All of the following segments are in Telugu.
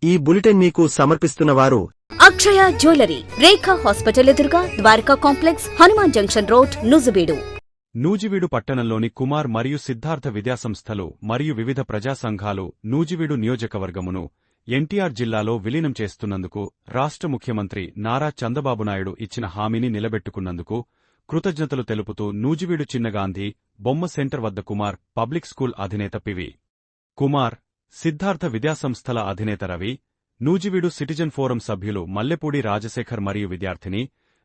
ఈ బులెటిన్ మీకు సమర్పిస్తున్న వారు అక్షయ జ్యువెలరీ, రేఖా హాస్పిటల్ ఎదురుగా, Dwaraka complex, Hanuman junction road, Nuzvid. Nuzvid పట్టణంలోని కుమార్ మరియు సిద్ధార్థ విద్యాసంస్థలు మరియు వివిధ ప్రజా సంఘాలు నూజివీడు నియోజకవర్గమును ఎన్టీఆర్ జిల్లాలో విలీనం చేస్తున్నందుకు రాష్ట్ర ముఖ్యమంత్రి నారా చంద్రబాబు నాయుడు ఇచ్చిన హామీని నిలబెట్టుకున్నందుకు కృతజ్ఞతలు తెలుపుతూ నూజివీడు చిన్నగాంధీ బొమ్మ సెంటర్ వద్ద కుమార్ పబ్లిక్ స్కూల్ అధినేత పివి కుమార్, సిద్ధార్థ విద్యాసంస్థల అధినేత రవి, నూజివీడు సిటిజన్ ఫోరం సభ్యులు మల్లెపూడి రాజశేఖర్ మరియు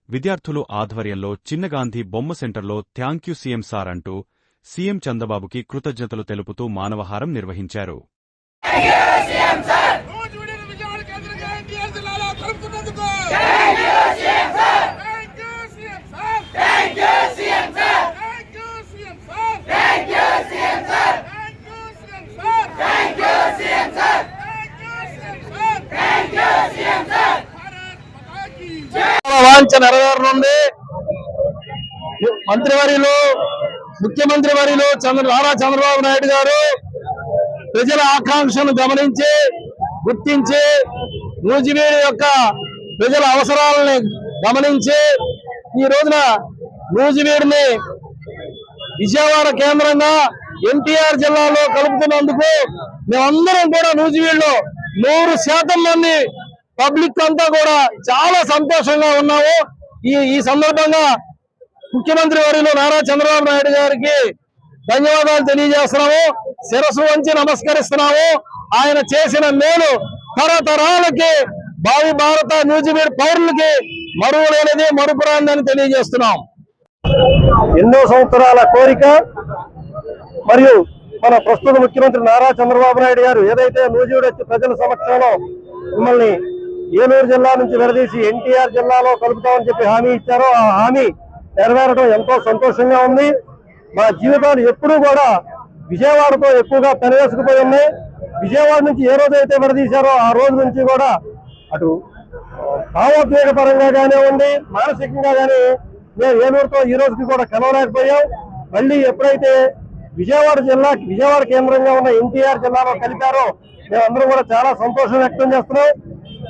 విద్యార్థులు ఆధ్వర్యంలో చిన్నగాంధీ బొమ్మ సెంటర్లో థ్యాంక్యూ సీఎం సార్ అంటూ సీఎం చంద్రబాబుకి కృతజ్ఞతలు తెలుపుతూ మానవహారం నిర్వహించారు. వాంఛ నెరవేరనుంది. మంత్రివర్యులు, ముఖ్యమంత్రి వర్యులు నారా చంద్రబాబు నాయుడు గారు ప్రజల ఆకాంక్షను గమనించి గుర్తించి నూజివీడు యొక్క ప్రజల అవసరాలని గమనించి ఈ రోజున నూజివీడుని విజయవాడ కేంద్రంగా ఎన్టీఆర్ జిల్లాలో కలుపుతున్నందుకు మేమందరం కూడా నూజివీడులో 100% మంది పబ్లిక్ అంతా కూడా చాలా సంతోషంగా ఉన్నాము. ఈ సందర్భంగా ముఖ్యమంత్రి వర్యులు నారా చంద్రబాబు నాయుడు గారికి ధన్యవాదాలు తెలియజేస్తున్నాము. శిరస్సు వంచి నమస్కరిస్తున్నాము. ఆయన చేసిన మేలు తరతరాలకి భావి భారత నూజివీడు పౌరులకి మరువలేనిది, మరుపురాందని తెలియజేస్తున్నాం. ఎన్నో సంవత్సరాల కోరిక మరియు మన ప్రస్తుత ముఖ్యమంత్రి నారా చంద్రబాబు నాయుడు గారు ఏదైతే నూజివీడు ప్రజల సమక్షంలో మిమ్మల్ని ఏలూరు జిల్లా నుంచి విడదీసి ఎన్టీఆర్ జిల్లాలో కలుపుతామని చెప్పి హామీ ఇచ్చారో ఆ హామీ నెరవేరడం ఎంతో సంతోషంగా ఉంది. మా జీవితాలు ఎప్పుడూ కూడా విజయవాడతో ఎక్కువగా పెనవేసుకుపోయి ఉన్నాయి. విజయవాడ నుంచి ఏ రోజైతే విడదీశారో ఆ రోజు నుంచి కూడా అటు భావోద్వేగ పరంగా కానివ్వండి, మానసికంగా కానీ మేము ఏలూరుతో ఈ రోజుకి కూడా కలవలేకపోయాం. మళ్ళీ ఎప్పుడైతే విజయవాడ కేంద్రంగా ఉన్న ఎన్టీఆర్ జిల్లాలో కలిపారో మేమందరం కూడా చాలా సంతోషం వ్యక్తం చేస్తున్నాం.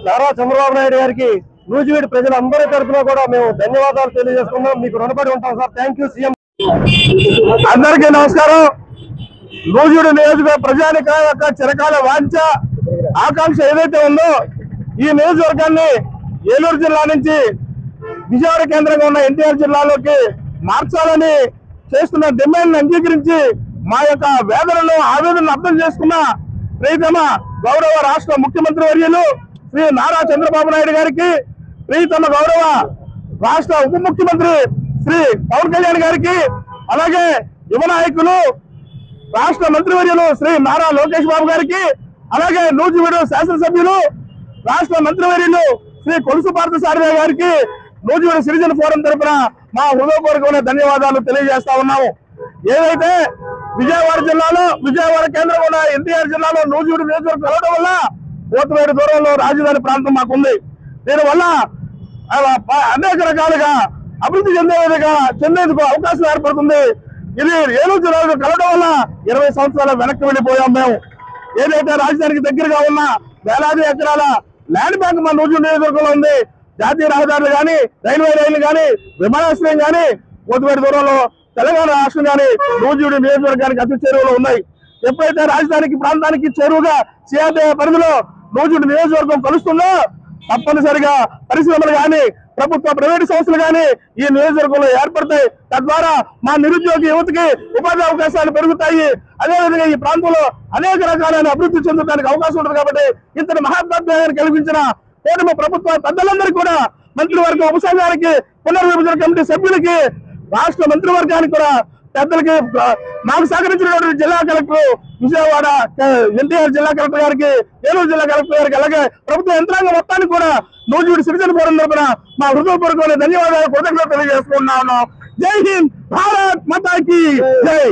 నారా చంద్రబాబు నాయుడు గారికి నూజివీడు ప్రజలందరి తరఫున కూడా మేము ధన్యవాదాలు తెలియజేస్తున్నాం. మీకు రుణపడి ఉంటాం సార్. Thank you CM. అందరికీ నమస్కారం. నూజివీడు నియోజకవర్గ ప్రజానిక యొక్క చిరకాల వాంఛ ఆకాంక్ష ఏదైతే ఉందో ఈ నియోజకవర్గాన్ని ఏలూరు జిల్లా నుంచి విజయవాడ కేంద్రంగా ఉన్న ఎన్టీఆర్ జిల్లాలోకి మార్చాలని చేస్తున్న డిమాండ్ అంగీకరించి మా యొక్క వేదనను ఆవేదనను అర్థం చేసుకున్న ప్రియతమ గౌరవ రాష్ట్ర ముఖ్యమంత్రి వర్యులు శ్రీ నారా చంద్రబాబు నాయుడు గారికి, ప్రియతమ గౌరవ రాష్ట్ర ఉప ముఖ్యమంత్రి శ్రీ పవన్ కళ్యాణ్ గారికి, అలాగే యువ నాయకులు రాష్ట్ర మంత్రివర్యులు శ్రీ నారా లోకేష్ బాబు గారికి, అలాగే నూజివీడు శాసనసభ్యులు రాష్ట్ర మంత్రివర్యులు శ్రీ కొలుసు పార్థసారథి గారికి నూజివీడు సిటిజన్ ఫోరం తరఫున మా హృదయపూర్వకమైన ధన్యవాదాలు తెలియజేస్తా ఉన్నాము. ఏదైతే విజయవాడ కేంద్రం ఉన్న ఎన్టీఆర్ జిల్లాలో నూజివీడు నియోజకవర్గం కలవడం వల్ల కోతవేడు దూరంలో రాజధాని ప్రాంతం మాకుంది. దీనివల్ల అనేక రకాలుగా అభివృద్ధి చెందేందుకు అవకాశం ఏర్పడుతుంది. ఇది ఏలూరు జిల్లాలో కలవడం వల్ల 20 సంవత్సరాల వెనక్కి వెళ్ళిపోయాం మేము. ఏదైతే రాజధానికి దగ్గరగా ఉన్న వేలాది ఎకరాల ల్యాండ్ బ్యాంక్ మా నూజివీడు నియోజకవర్గంలో ఉంది. జాతీయ రహదారులు కానీ, రైల్వే రైళ్లు కానీ, విమానాశ్రయం కానీ కోతవేడు దూరంలో తెలంగాణ రాష్ట్రం కానీ నూజివీడు నియోజకవర్గానికి అతి చేరువలో ఉన్నాయి. ఎప్పుడైతే రాజధానికి ప్రాంతానికి చేరువుగా సిఆర్డీఏ పరిధిలో నూజివీడు నియోజకవర్గం కలుస్తుందో తప్పనిసరిగా పరిశ్రమలు కానీ, ప్రైవేటు సంస్థలు కానీ ఈ నియోజకవర్గంలో ఏర్పడతాయి. తద్వారా మా నిరుద్యోగ యువతకి ఉపాధి అవకాశాలు పెరుగుతాయి. అదేవిధంగా ఈ ప్రాంతంలో అనేక రకాలైన అభివృద్ధి చెందడానికి అవకాశం ఉంటుంది. కాబట్టి ఇంతటి మహాత్మాన్ని కలిగించిన కూటమి ప్రభుత్వ పెద్దలందరికీ కూడా, మంత్రివర్గ ఉపసంఘానికి, పునర్విభజన కమిటీ సభ్యులకి, రాష్ట్ర మంత్రివర్గానికి కూడా పెద్దలకి, మాకు సహకరించినటువంటి జిల్లా కలెక్టర్ విజయవాడ ఎన్టీఆర్ జిల్లా కలెక్టర్ గారికి, ఏలూరు జిల్లా కలెక్టర్ గారికి, అలాగే ప్రభుత్వ యంత్రాంగం మొత్తానికి కూడా నూజివీడు సిటిజన్ ఫోరం తరఫున మా హృదయపూర్వకమైన ధన్యవాదాలు, కృతజ్ఞతలు తెలియజేసుకుంటున్నాను. జై హింద్, భారత్ మాతా కీ జై.